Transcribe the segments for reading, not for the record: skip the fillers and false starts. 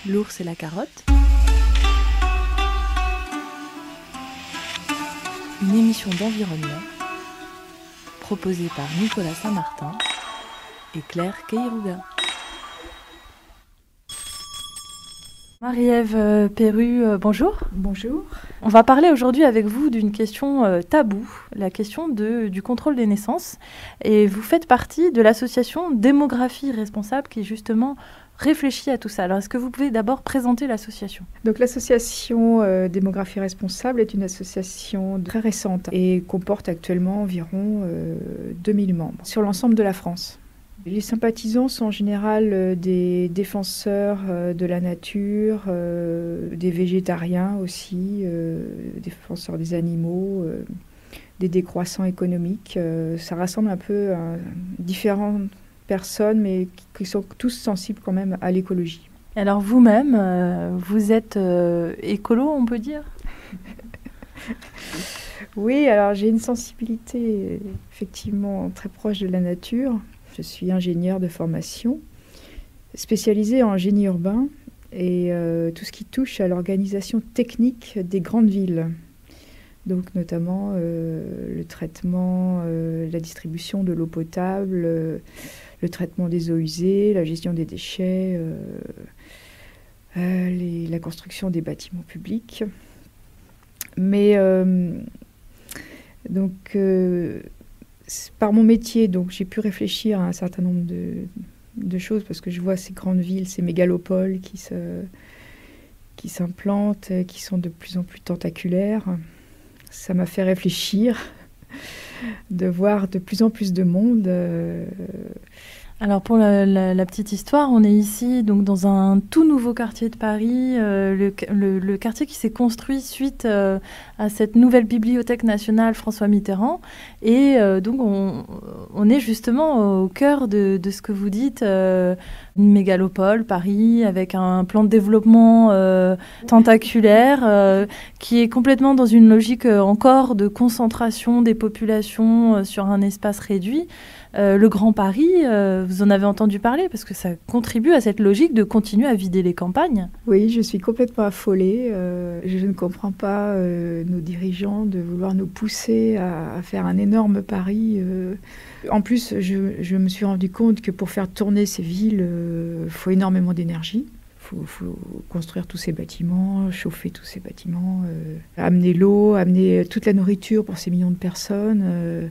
L'ours et la carotte. Une émission d'environnement proposée par Nicolas Saint-Martin et Claire Keiruga. Marie-Ève Perru, bonjour. Bonjour. On va parler aujourd'hui avec vous d'une question taboue, la question du contrôle des naissances. Et vous faites partie de l'association Démographie Responsable qui justement réfléchit à tout ça. Alors est-ce que vous pouvez d'abord présenter l'association ? Donc l'association Démographie Responsable est une association très récente et comporte actuellement environ 2000 membres sur l'ensemble de la France. Les sympathisants sont en général des défenseurs de la nature, des végétariens aussi, défenseurs des animaux, des décroissants économiques. Ça rassemble un peu différentes personnes, mais qui sont tous sensibles quand même à l'écologie. Alors vous-même, vous êtes écolo, on peut dire ? Oui, alors j'ai une sensibilité effectivement très proche de la nature. Je suis ingénieure de formation, spécialisée en génie urbain et tout ce qui touche à l'organisation technique des grandes villes. Donc notamment le traitement, la distribution de l'eau potable, le traitement des eaux usées, la gestion des déchets, la construction des bâtiments publics. Mais par mon métier, donc, j'ai pu réfléchir à un certain nombre de choses parce que je vois ces grandes villes, ces mégalopoles qui s'implantent, qui sont de plus en plus tentaculaires. Ça m'a fait réfléchir de voir de plus en plus de monde. Alors pour la petite histoire, on est ici donc dans un tout nouveau quartier de Paris, le quartier qui s'est construit suite à cette nouvelle bibliothèque nationale François Mitterrand. Et donc on est justement au cœur de ce que vous dites, une mégalopole, Paris, avec un plan de développement tentaculaire qui est complètement dans une logique encore de concentration des populations sur un espace réduit. Le Grand Paris, vous en avez entendu parler parce que ça contribue à cette logique de continuer à vider les campagnes. Oui, je suis complètement affolée. Je ne comprends pas nos dirigeants de vouloir nous pousser à faire un énorme Paris. En plus, je me suis rendu compte que pour faire tourner ces villes, il faut énormément d'énergie. Il faut construire tous ces bâtiments, chauffer tous ces bâtiments, amener l'eau, amener toute la nourriture pour ces millions de personnes.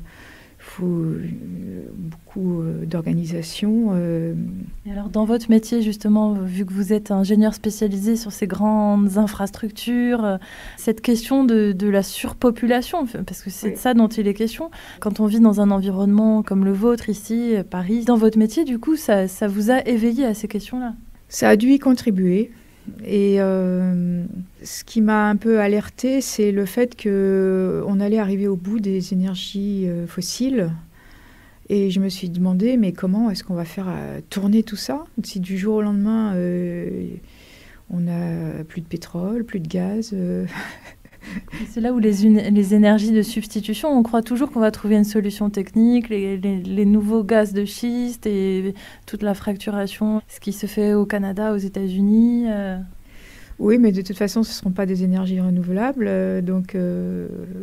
Il faut beaucoup d'organisation. Et alors, dans votre métier, justement, vu que vous êtes ingénieur spécialisé sur ces grandes infrastructures, cette question de la surpopulation, parce que c'est de ça dont il est question, quand on vit dans un environnement comme le vôtre, ici, Paris, dans votre métier, du coup, ça vous a éveillé à ces questions-là ? Ça a dû y contribuer. Et ce qui m'a un peu alertée, c'est le fait qu'on allait arriver au bout des énergies fossiles. Et je me suis demandé, mais comment est-ce qu'on va faire tourner tout ça ? Si du jour au lendemain, on n'a plus de pétrole, plus de gaz. C'est là où les énergies de substitution, on croit toujours qu'on va trouver une solution technique, les nouveaux gaz de schiste et toute la fracturation, ce qui se fait au Canada, aux États-Unis. Oui, mais de toute façon, ce ne seront pas des énergies renouvelables, donc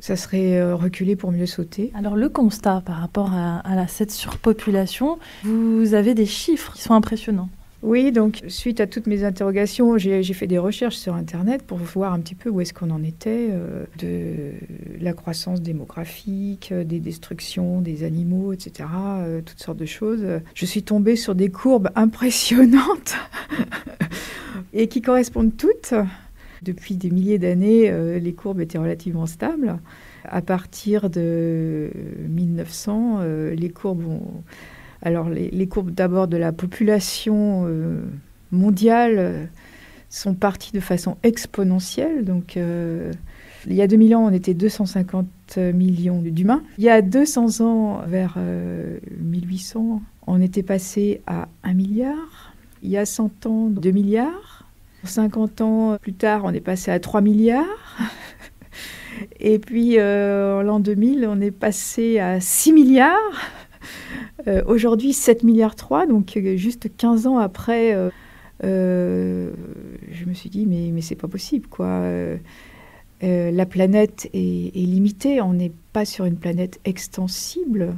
ça serait reculer pour mieux sauter. Alors le constat par rapport à cette surpopulation, vous avez des chiffres qui sont impressionnants. Oui, donc suite à toutes mes interrogations, j'ai fait des recherches sur Internet pour voir un petit peu où est-ce qu'on en était de la croissance démographique, des destructions des animaux, etc., toutes sortes de choses. Je suis tombée sur des courbes impressionnantes et qui correspondent toutes. Depuis des milliers d'années, les courbes étaient relativement stables. À partir de 1900, les courbes ont... Alors, les courbes d'abord de la population mondiale sont parties de façon exponentielle. Donc, il y a 2000 ans, on était 250 millions d'humains. Il y a 200 ans, vers 1800, on était passé à 1 milliard. Il y a 100 ans, 2 milliards. 50 ans plus tard, on est passé à 3 milliards. Et puis, en l'an 2000, on est passé à 6 milliards. Aujourd'hui, 7 milliards 3, donc juste 15 ans après, me suis dit, mais c'est pas possible, quoi. La planète est limitée, on n'est pas sur une planète extensible.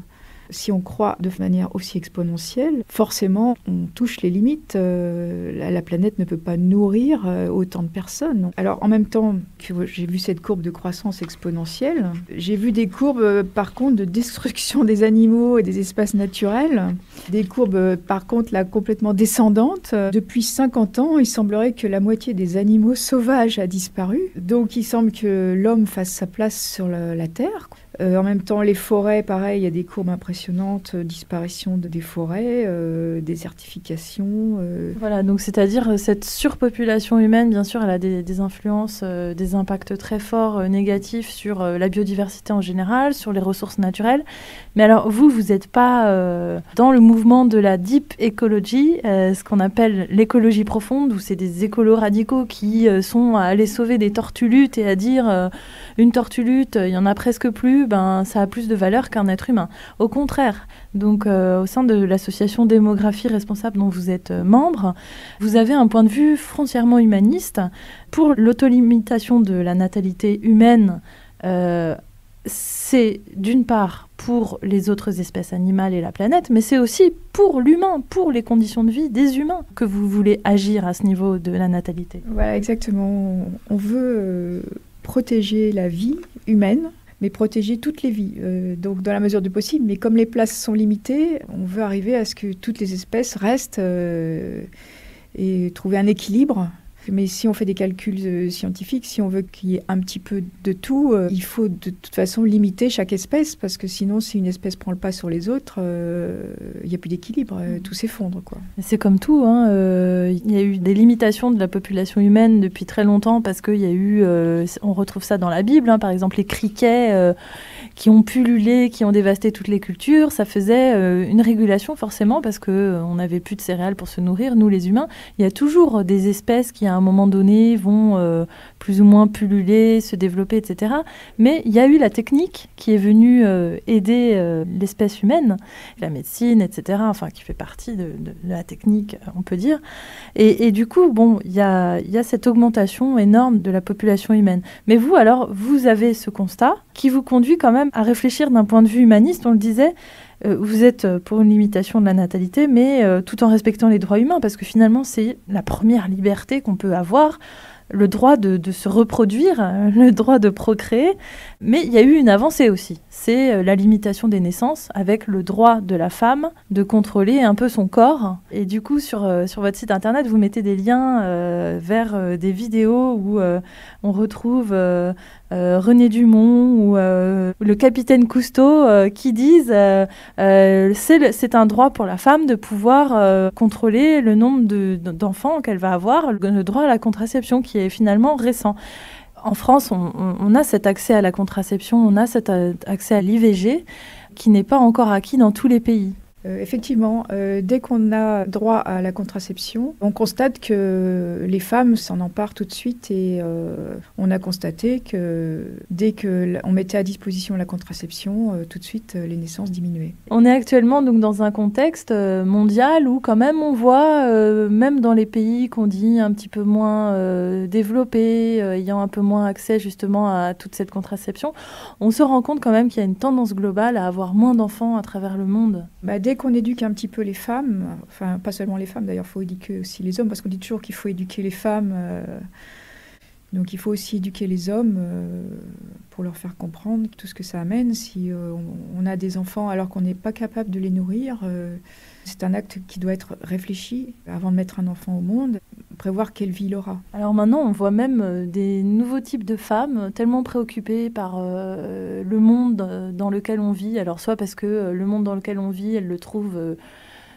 Si on croît de manière aussi exponentielle, forcément, on touche les limites. La planète ne peut pas nourrir autant de personnes. Alors, en même temps que j'ai vu cette courbe de croissance exponentielle, j'ai vu des courbes, par contre, de destruction des animaux et des espaces naturels. Des courbes, par contre, là, complètement descendantes. Depuis 50 ans, il semblerait que la moitié des animaux sauvages a disparu. Donc, il semble que l'homme fasse sa place sur la Terre. En même temps, les forêts, pareil, il y a des courbes impressionnantes, disparition des forêts, désertification. Voilà, donc c'est-à-dire cette surpopulation humaine, bien sûr, elle a des influences, des impacts très forts négatifs sur la biodiversité en général, sur les ressources naturelles. Mais alors, vous n'êtes pas dans le mouvement de la deep ecology, ce qu'on appelle l'écologie profonde, où c'est des écolos radicaux qui sont à aller sauver des tortulutes et à dire une tortulute, il y en a presque plus, ben, ça a plus de valeur qu'un être humain. Au contraire, donc au sein de l'association Démographie Responsable dont vous êtes membre, vous avez un point de vue foncièrement humaniste. Pour l'autolimitation de la natalité humaine, c'est d'une part pour les autres espèces animales et la planète, mais c'est aussi pour l'humain, pour les conditions de vie des humains que vous voulez agir à ce niveau de la natalité. Voilà, exactement. On veut protéger la vie humaine, mais protéger toutes les vies, donc dans la mesure du possible. Mais comme les places sont limitées, on veut arriver à ce que toutes les espèces restent et trouver un équilibre. Mais si on fait des calculs scientifiques, si on veut qu'il y ait un petit peu de tout, il faut de toute façon limiter chaque espèce, parce que sinon, si une espèce prend le pas sur les autres, il n'y a plus d'équilibre, tout s'effondre, quoi. C'est comme tout, hein, il y a eu des limitations de la population humaine depuis très longtemps, parce qu'il y a eu, on retrouve ça dans la Bible, hein, par exemple les criquets qui ont pullulé, qui ont dévasté toutes les cultures. Ça faisait une régulation forcément, parce qu'on n'avait plus de céréales pour se nourrir, nous les humains. Il y a toujours des espèces qui à un moment donné vont plus ou moins pulluler, se développer, etc. Mais il y a eu la technique qui est venue aider l'espèce humaine, la médecine, etc., enfin qui fait partie de la technique, on peut dire. Et du coup, bon, il y a cette augmentation énorme de la population humaine. Mais vous, alors, vous avez ce constat qui vous conduit quand même à réfléchir d'un point de vue humaniste, on le disait. Vous êtes pour une limitation de la natalité, mais tout en respectant les droits humains, parce que finalement, c'est la première liberté qu'on peut avoir, le droit de se reproduire, le droit de procréer. Mais il y a eu une avancée aussi. C'est la limitation des naissances, avec le droit de la femme de contrôler un peu son corps. Et du coup, sur votre site internet, vous mettez des liens vers des vidéos où on retrouve René Dumont ou le capitaine Cousteau qui disent c'est un droit pour la femme de pouvoir contrôler le nombre d'enfants qu'elle va avoir, le droit à la contraception qui est finalement récent. En France, on a cet accès à la contraception, on a cet accès à l'IVG qui n'est pas encore acquis dans tous les pays. Effectivement, dès qu'on a droit à la contraception, on constate que les femmes s'en emparent tout de suite et on a constaté que dès qu'on mettait à disposition la contraception, tout de suite les naissances diminuaient. On est actuellement donc dans un contexte mondial où quand même on voit, même dans les pays qu'on dit un petit peu moins développés, ayant un peu moins accès justement à toute cette contraception, on se rend compte quand même qu'il y a une tendance globale à avoir moins d'enfants à travers le monde. Dès qu'on éduque un petit peu les femmes, enfin pas seulement les femmes d'ailleurs, il faut éduquer aussi les hommes, parce qu'on dit toujours qu'il faut éduquer les femmes, donc il faut aussi éduquer les hommes pour leur faire comprendre tout ce que ça amène. Si on a des enfants alors qu'on n'est pas capable de les nourrir, c'est un acte qui doit être réfléchi avant de mettre un enfant au monde, prévoir quelle vie il aura. Alors maintenant, on voit même des nouveaux types de femmes tellement préoccupées par le monde dans lequel on vit. Alors soit parce que le monde dans lequel on vit, elles le trouvent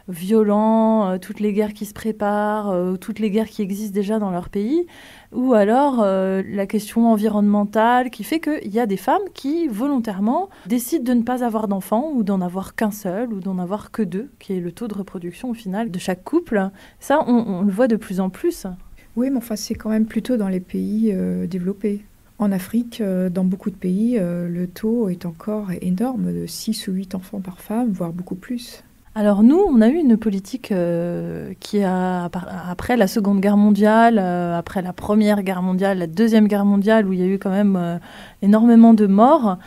violent, toutes les guerres qui se préparent, toutes les guerres qui existent déjà dans leur pays, ou alors la question environnementale qui fait qu'il y a des femmes qui volontairement décident de ne pas avoir d'enfants ou d'en avoir qu'un seul ou d'en avoir que deux, qui est le taux de reproduction au final de chaque couple. Ça, on le voit de plus en plus. Oui, mais enfin, c'est quand même plutôt dans les pays développés. En Afrique, dans beaucoup de pays, le taux est encore énorme, de 6 ou 8 enfants par femme, voire beaucoup plus. Alors nous, on a eu une politique qui a, après la Seconde Guerre mondiale, après la Première Guerre mondiale, la Deuxième Guerre mondiale, où il y a eu quand même énormément de morts,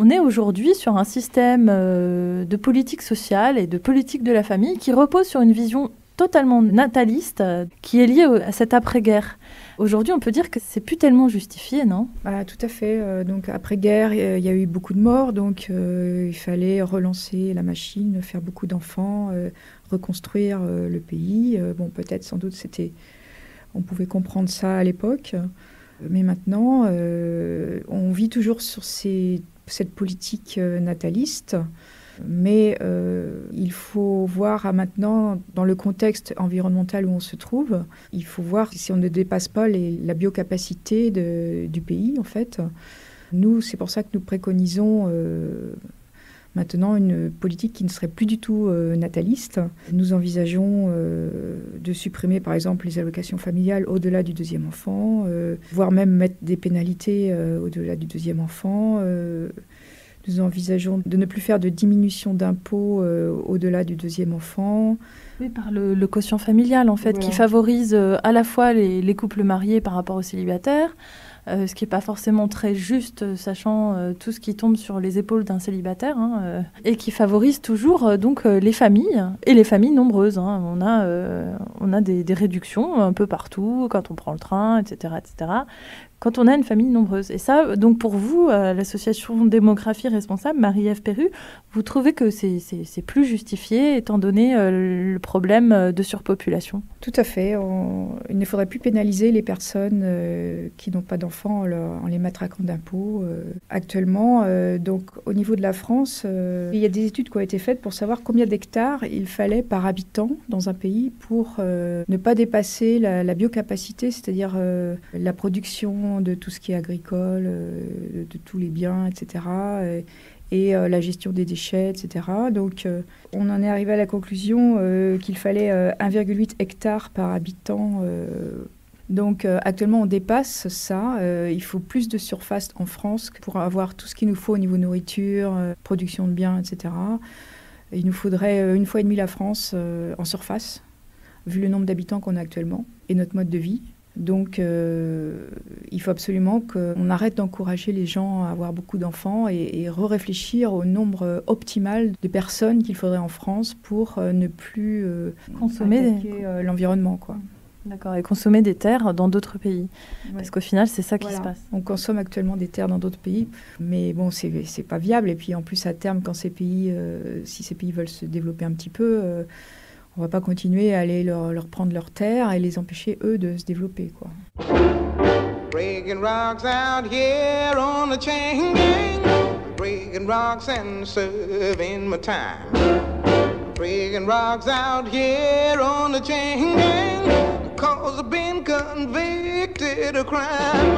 on est aujourd'hui sur un système de politique sociale et de politique de la famille qui repose sur une vision totalement nataliste qui est liée à cette après-guerre. Aujourd'hui, on peut dire que c'est plus tellement justifié, non ? Tout à fait. Donc après-guerre, il y a eu beaucoup de morts, donc il fallait relancer la machine, faire beaucoup d'enfants, reconstruire le pays. Peut-être, sans doute, on pouvait comprendre ça à l'époque, mais maintenant, on vit toujours sur cette politique nataliste. Mais il faut voir maintenant, dans le contexte environnemental où on se trouve, il faut voir si on ne dépasse pas la biocapacité du pays, en fait. Nous, c'est pour ça que nous préconisons maintenant une politique qui ne serait plus du tout nataliste. Nous envisageons de supprimer, par exemple, les allocations familiales au-delà du deuxième enfant, voire même mettre des pénalités au-delà du deuxième enfant. Nous envisageons de ne plus faire de diminution d'impôts au-delà du deuxième enfant. Oui, par le quotient familial, en fait, voilà, qui favorise à la fois les couples mariés par rapport aux célibataires, ce qui n'est pas forcément très juste, sachant tout ce qui tombe sur les épaules d'un célibataire, et qui favorise toujours donc les familles, et les familles nombreuses. On a des réductions un peu partout, quand on prend le train, etc., etc., quand on a une famille nombreuse. Et ça, donc pour vous, l'association Démographie Responsable, Marie-Ève Perru, vous trouvez que c'est plus justifié étant donné le problème de surpopulation ? Tout à fait. Il ne faudrait plus pénaliser les personnes qui n'ont pas d'enfants en les matraquant d'impôts. Actuellement, donc au niveau de la France, il y a des études qui ont été faites pour savoir combien d'hectares il fallait par habitant dans un pays pour ne pas dépasser la biocapacité, c'est-à-dire la production de tout ce qui est agricole, de tous les biens, etc., et la gestion des déchets, etc. Donc, on en est arrivé à la conclusion qu'il fallait 1,8 hectare par habitant. Donc, actuellement, on dépasse ça. Il faut plus de surface en France pour avoir tout ce qu'il nous faut au niveau nourriture, production de biens, etc. Il nous faudrait 1,5 fois la France en surface, vu le nombre d'habitants qu'on a actuellement et notre mode de vie. Donc, il faut absolument qu'on arrête d'encourager les gens à avoir beaucoup d'enfants et réfléchir au nombre optimal de personnes qu'il faudrait en France pour ne plus consommer l'environnement, quoi. D'accord, et consommer des terres dans d'autres pays. Ouais. Parce qu'au final, c'est ça qui se passe. On consomme actuellement des terres dans d'autres pays, mais bon, c'est pas viable. Et puis en plus, à terme, quand si ces pays veulent se développer un petit peu, on ne va pas continuer à aller leur prendre leurs terres et les empêcher, eux, de se développer, quoi. Breaking rocks out here on the chain gang. Breaking rocks and serving my time. Breaking rocks out here on the chain gang. Cause I've been convicted of crime.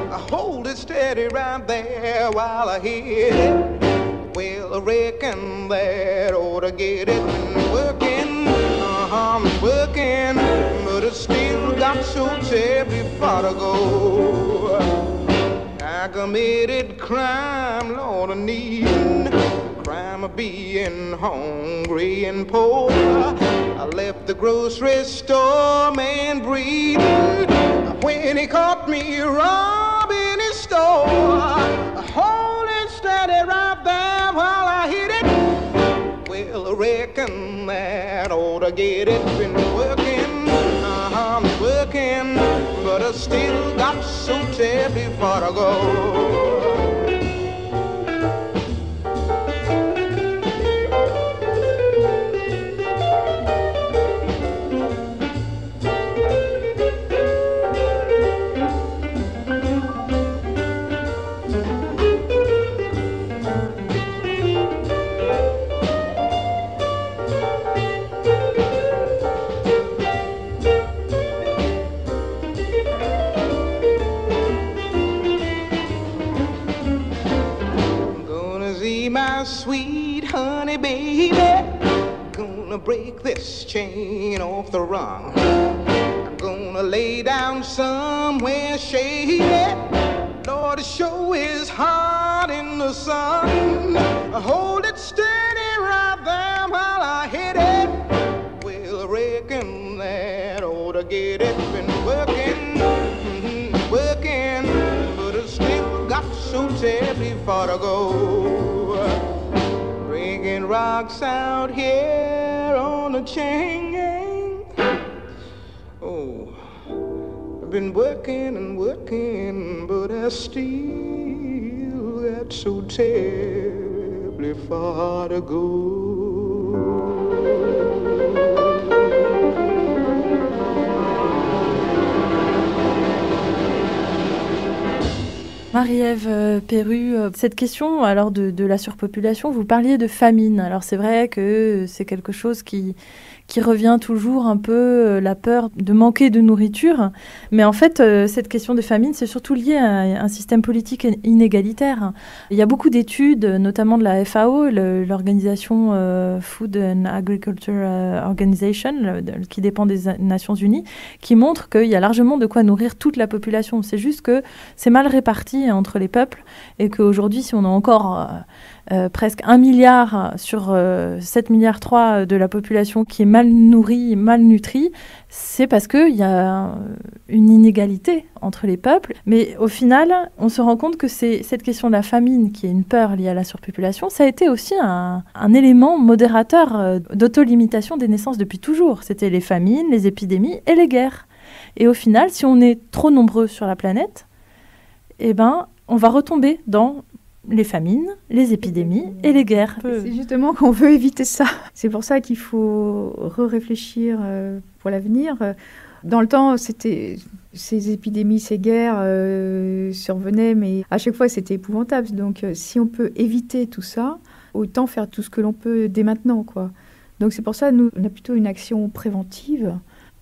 I hold it steady right there while I hit it. Well, I reckon that ought to get it working. I'm working, but I still got so terribly far to go. I committed crime, Lord, I need crime of being hungry and poor. I left the grocery store, man breathing, when he caught me robbing his store. Hold it steady right there while I hit it. Well, I reckon that ought to get it. Been working, I'm working, but I still got so terribly far to go. Sweet honey baby, gonna break this chain off the rung. I'm gonna lay down somewhere shady. Lord, the show is hot in the sun. Hold it steady right there while I hit been working, working, but I still got so terribly far to go. Breaking rocks out here on the chain gang. Oh, I've been working and working, but I still got so terribly far to go. Marie-Ève Perru, cette question alors de la surpopulation, vous parliez de famine. Alors c'est vrai que c'est quelque chose qui revient toujours un peu, la peur de manquer de nourriture. Mais en fait, cette question de famine, c'est surtout lié à un système politique inégalitaire. Il y a beaucoup d'études, notamment de la FAO, l'organisation Food and Agriculture Organization, qui dépend des Nations Unies, qui montrent qu'il y a largement de quoi nourrir toute la population. C'est juste que c'est mal réparti entre les peuples et qu'aujourd'hui, si on a encore presque 1 milliard sur 7,3 milliards de la population qui est mal nourrie, mal nutrie, c'est parce qu'il y a une inégalité entre les peuples. Mais au final, on se rend compte que c'est cette question de la famine, qui est une peur liée à la surpopulation, ça a été aussi un élément modérateur d'autolimitation des naissances depuis toujours. C'était les famines, les épidémies et les guerres. Et au final, si on est trop nombreux sur la planète, eh ben, on va retomber dans les famines, les épidémies et les guerres. C'est justement qu'on veut éviter ça. C'est pour ça qu'il faut réfléchir pour l'avenir. Dans le temps, ces épidémies, ces guerres survenaient, mais à chaque fois, c'était épouvantable. Donc, si on peut éviter tout ça, autant faire tout ce que l'on peut dès maintenant, quoi. Donc, c'est pour ça, nous, on a plutôt une action préventive.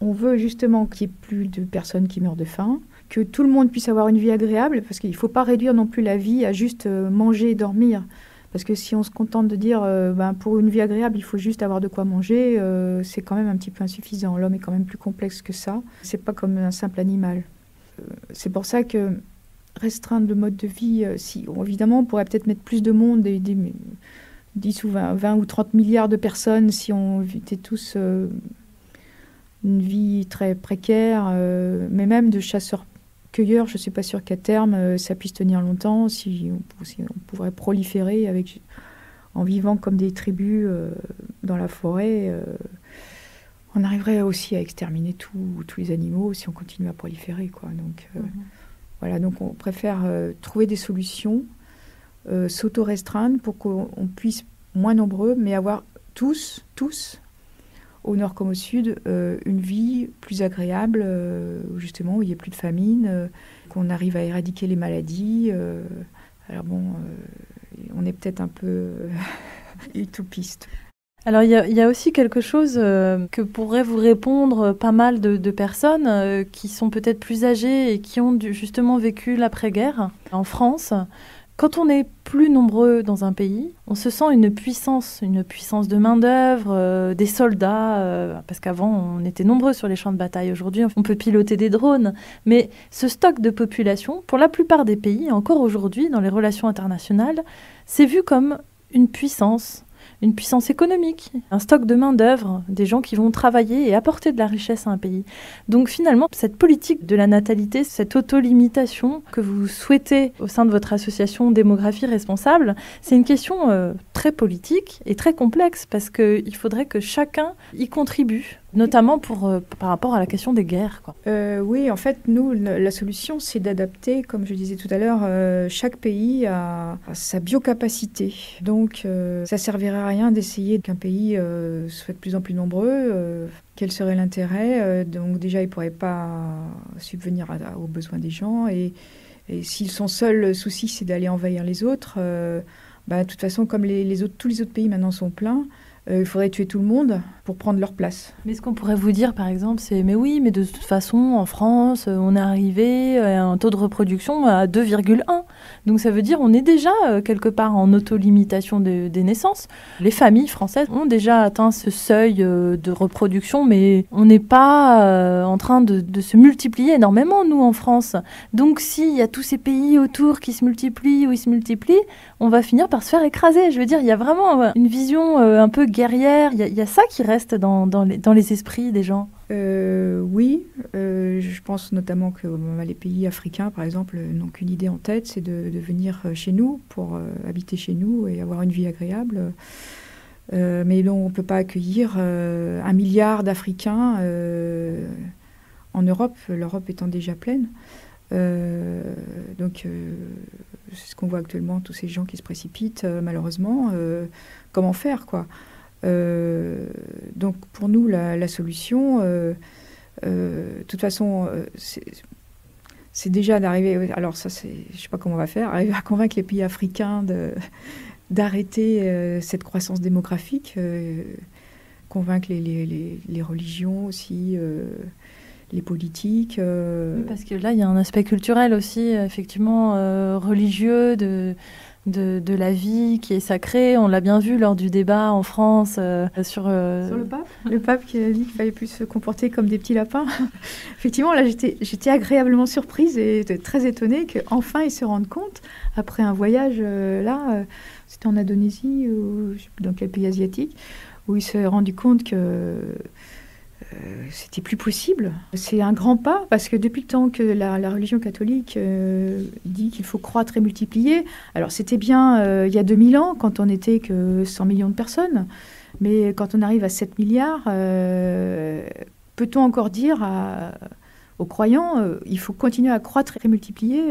On veut justement qu'il n'y ait plus de personnes qui meurent de faim, que tout le monde puisse avoir une vie agréable, parce qu'il ne faut pas réduire non plus la vie à juste manger et dormir. Parce que si on se contente de dire pour une vie agréable, il faut juste avoir de quoi manger, c'est quand même un petit peu insuffisant. L'homme est quand même plus complexe que ça. C'est pas comme un simple animal. C'est pour ça que restreindre le mode de vie, évidemment, on pourrait peut-être mettre plus de monde, 10 ou 20 ou 30 milliards de personnes, si on était tous une vie très précaire, mais même de chasseurs-cueilleurs, je ne suis pas sûre qu'à terme, ça puisse tenir longtemps, si on pourrait proliférer en vivant comme des tribus dans la forêt. On arriverait aussi à exterminer tous les animaux si on continue à proliférer, quoi. Donc, voilà, donc on préfère trouver des solutions, s'auto-restreindre pour qu'on puisse, moins nombreux, mais avoir tous, au nord comme au sud, une vie plus agréable, justement, où il n'y ait plus de famine, qu'on arrive à éradiquer les maladies. Alors bon, on est peut-être un peu utopiste. Alors, il y a aussi quelque chose que pourraient vous répondre pas mal de personnes qui sont peut-être plus âgées et qui ont justement vécu l'après-guerre en France. Quand on est plus nombreux dans un pays, on se sent une puissance de main-d'œuvre, des soldats, parce qu'avant, on était nombreux sur les champs de bataille. Aujourd'hui, on peut piloter des drones. Mais ce stock de population, pour la plupart des pays, encore aujourd'hui, dans les relations internationales, c'est vu comme une puissance économique, un stock de main-d'œuvre, des gens qui vont travailler et apporter de la richesse à un pays. Donc finalement, cette politique de la natalité, cette auto-limitation que vous souhaitez au sein de votre association Démographie Responsable, c'est une question très politique et très complexe parce qu'il faudrait que chacun y contribue, notamment par rapport à la question des guerres, quoi. Oui, en fait, nous, la solution, c'est d'adapter, comme je disais tout à l'heure, chaque pays à sa biocapacité. Donc, ça servirait à rien d'essayer qu'un pays soit de plus en plus nombreux. Quel serait l'intérêt? Donc, déjà, ils ne pourraient pas subvenir aux besoins des gens. Et s'ils sont seuls, le souci, c'est d'aller envahir les autres. De toute façon, comme tous les autres pays maintenant sont pleins, il faudrait tuer tout le monde pour prendre leur place. Mais ce qu'on pourrait vous dire, par exemple, c'est « Mais oui, mais de toute façon, en France, on est arrivé à un taux de reproduction à 2,1. » Donc ça veut dire on est déjà quelque part en auto-limitation des naissances. Les familles françaises ont déjà atteint ce seuil de reproduction, mais on n'est pas en train de se multiplier énormément, nous, en France. Donc s'il y a tous ces pays autour qui se multiplient ou ils se multiplient, on va finir par se faire écraser. Je veux dire, il y a vraiment une vision un peu guerrière. Il y a ça qui reste dans les esprits des gens. Oui, je pense notamment que les pays africains, par exemple, n'ont qu'une idée en tête, c'est de venir chez nous pour habiter chez nous et avoir une vie agréable. Mais on ne peut pas accueillir 1 milliard d'Africains en Europe, l'Europe étant déjà pleine. Donc, c'est ce qu'on voit actuellement, tous ces gens qui se précipitent, malheureusement. Comment faire, quoi? Donc, pour nous, la solution, de toute façon, c'est déjà d'arriver... Alors ça, je ne sais pas comment on va faire, arriver à convaincre les pays africains d'arrêter cette croissance démographique, convaincre les religions aussi, les politiques. Oui, parce que là, il y a un aspect culturel aussi, effectivement, religieux, de la vie qui est sacrée. On l'a bien vu lors du débat en France sur le pape. Le pape qui a dit qu'il fallait plus se comporter comme des petits lapins. Effectivement, là, j'étais agréablement surprise et très étonnée qu'enfin ils se rendent compte, après un voyage c'était en Indonésie ou je sais plus dans quel pays asiatique, où ils se sont rendus compte que c'était plus possible. C'est un grand pas, parce que depuis le temps que la religion catholique dit qu'il faut croître et multiplier, alors c'était bien il y a 2000 ans, quand on n'était que 100 millions de personnes, mais quand on arrive à 7 milliards, peut-on encore dire aux croyants, il faut continuer à croître et multiplier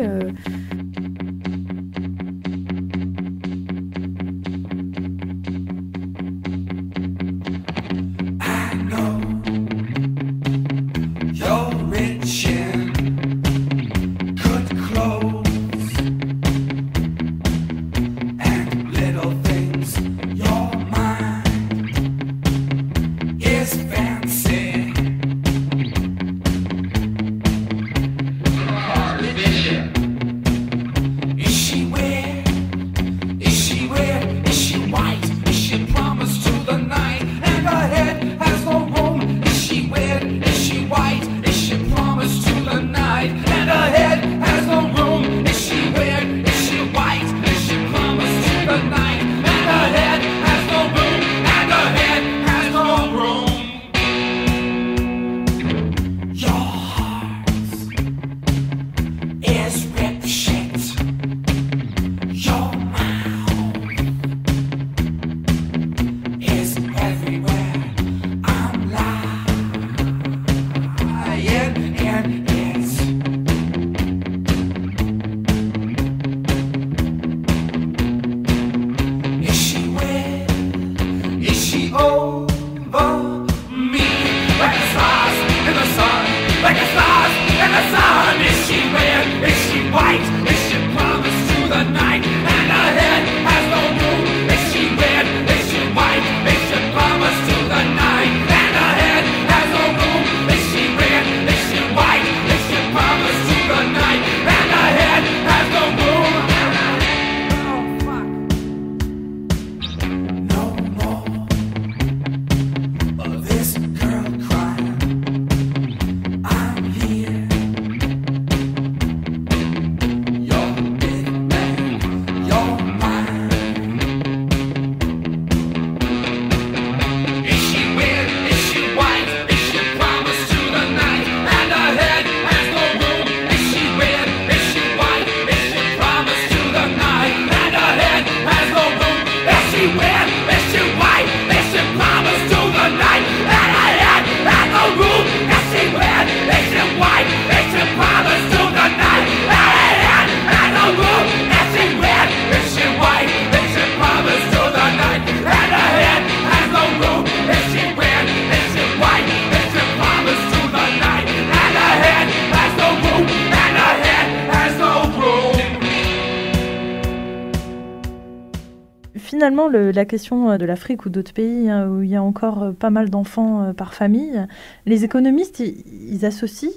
Finalement, la question de l'Afrique ou d'autres pays où il y a encore pas mal d'enfants par famille, les économistes, ils associent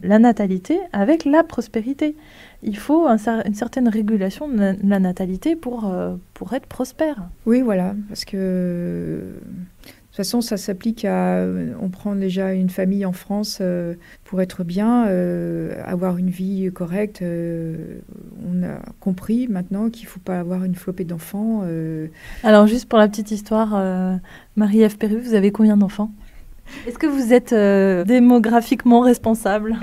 la natalité avec la prospérité. Il faut une certaine régulation de la natalité pour être prospère. Oui, voilà, parce que... De toute façon, ça s'applique à... On prend déjà une famille en France pour être bien, avoir une vie correcte. On a compris maintenant qu'il ne faut pas avoir une flopée d'enfants. Alors, juste pour la petite histoire, Marie-Ève Perru, vous avez combien d'enfants ? Est-ce que vous êtes démographiquement responsable?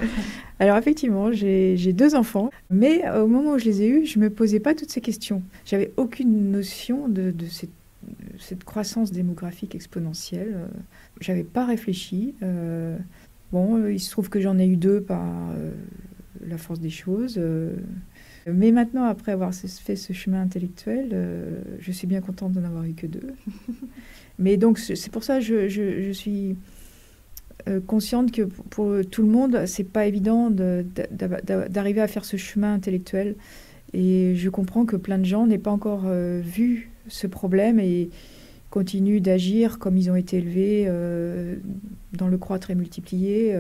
Alors effectivement, j'ai 2 enfants, mais au moment où je les ai eus, je ne me posais pas toutes ces questions. J'avais aucune notion de cette croissance démographique exponentielle. Je n'avais pas réfléchi. Il se trouve que j'en ai eu 2 par la force des choses. Mais maintenant, après avoir fait ce chemin intellectuel, je suis bien contente d'en avoir eu que 2. Mais donc, c'est pour ça que je suis consciente que pour tout le monde, c'est pas évident d'arriver à faire ce chemin intellectuel. Et je comprends que plein de gens n'aient pas encore vu ce problème et continuent d'agir comme ils ont été élevés dans le croître et multiplier.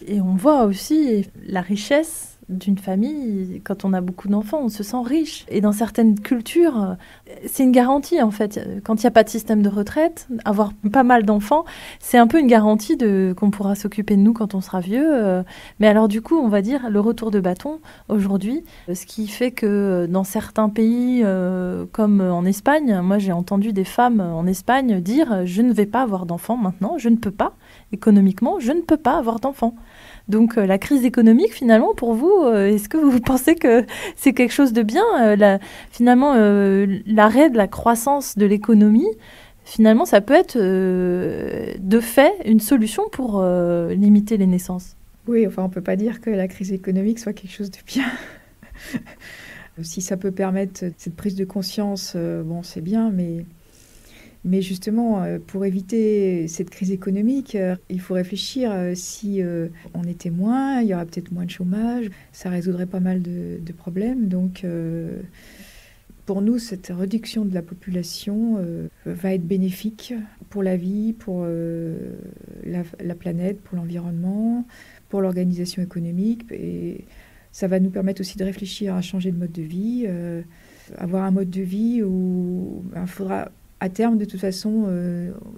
Et on voit aussi la richesse d'une famille. Quand on a beaucoup d'enfants, on se sent riche. Et dans certaines cultures, c'est une garantie en fait. Quand il n'y a pas de système de retraite, avoir pas mal d'enfants, c'est un peu une garantie qu'on pourra s'occuper de nous quand on sera vieux. Mais alors du coup, on va dire le retour de bâton aujourd'hui, ce qui fait que dans certains pays comme en Espagne, moi j'ai entendu des femmes en Espagne dire « je ne vais pas avoir d'enfants maintenant, je ne peux pas, économiquement, je ne peux pas avoir d'enfants ». Donc la crise économique, finalement, pour vous, est-ce que vous pensez que c'est quelque chose de bien finalement, l'arrêt de la croissance de l'économie, finalement, ça peut être de fait une solution pour limiter les naissances. Oui, enfin, on ne peut pas dire que la crise économique soit quelque chose de bien. Si ça peut permettre cette prise de conscience, c'est bien, mais justement, pour éviter cette crise économique, il faut réfléchir si on était moins, il y aurait peut-être moins de chômage, ça résoudrait pas mal de problèmes. Donc, pour nous, cette réduction de la population va être bénéfique pour la vie, pour la planète, pour l'environnement, pour l'organisation économique. Et ça va nous permettre aussi de réfléchir à changer de mode de vie, avoir un mode de vie où il faudra à terme, de toute façon,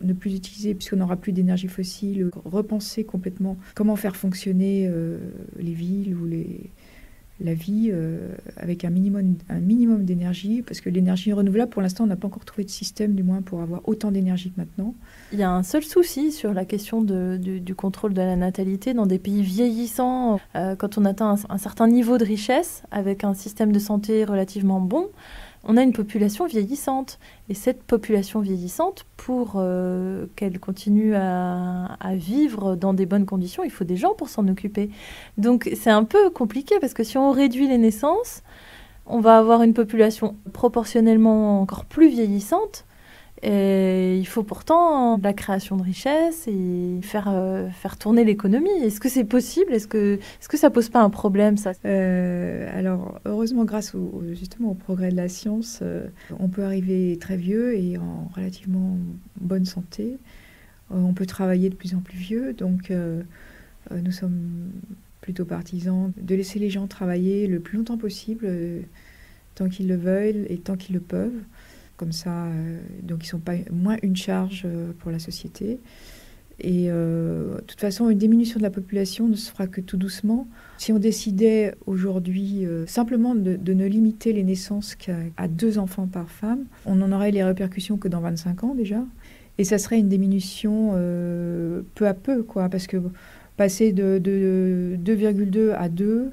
ne plus utiliser, puisqu'on n'aura plus d'énergie fossile, repenser complètement comment faire fonctionner les villes ou la vie avec un minimum d'énergie, parce que l'énergie renouvelable, pour l'instant, on n'a pas encore trouvé de système, du moins, pour avoir autant d'énergie que maintenant. Il y a un seul souci sur la question du contrôle de la natalité dans des pays vieillissants. Quand on atteint un certain niveau de richesse, avec un système de santé relativement bon, on a une population vieillissante. Et cette population vieillissante, pour qu'elle continue à vivre dans des bonnes conditions, il faut des gens pour s'en occuper. Donc c'est un peu compliqué parce que si on réduit les naissances, on va avoir une population proportionnellement encore plus vieillissante. Et il faut pourtant de la création de richesses et faire tourner l'économie. Est-ce que c'est possible ? Est-ce que ça pose pas un problème, ça ? Alors, heureusement, grâce justement au progrès de la science, on peut arriver très vieux et en relativement bonne santé. On peut travailler de plus en plus vieux. Donc, nous sommes plutôt partisans de laisser les gens travailler le plus longtemps possible, tant qu'ils le veulent et tant qu'ils le peuvent. Comme ça, donc ils ne sont pas moins une charge pour la société. Et de toute façon, une diminution de la population ne se fera que tout doucement. Si on décidait aujourd'hui simplement de ne limiter les naissances qu'à 2 enfants par femme, on n'en aurait les répercussions que dans 25 ans déjà. Et ça serait une diminution peu à peu, quoi, parce que passer de 2,2 à 2...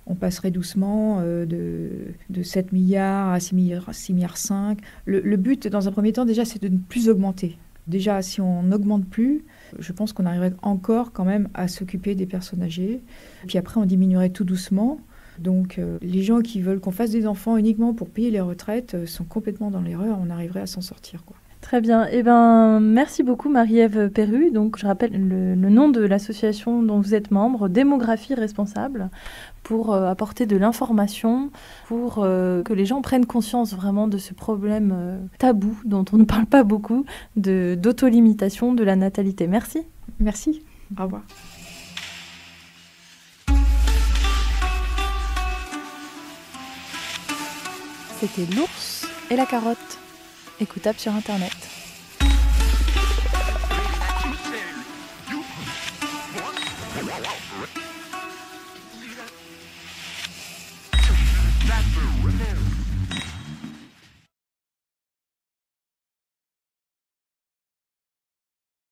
on passerait doucement de 7 milliards à 6 milliards 5. Le but, dans un premier temps, déjà, c'est de ne plus augmenter. Déjà, si on n'augmente plus, je pense qu'on arriverait encore quand même à s'occuper des personnes âgées. Puis après, on diminuerait tout doucement. Donc, les gens qui veulent qu'on fasse des enfants uniquement pour payer les retraites sont complètement dans l'erreur. On arriverait à s'en sortir, quoi. Très bien. Merci beaucoup Marie-Ève Perru. Donc, je rappelle le nom de l'association dont vous êtes membre, Démographie Responsable, pour apporter de l'information, pour que les gens prennent conscience vraiment de ce problème tabou dont on ne parle pas beaucoup, d'autolimitation de la natalité. Merci. Merci. Au revoir. C'était L'ours et la carotte, écoutable sur Internet.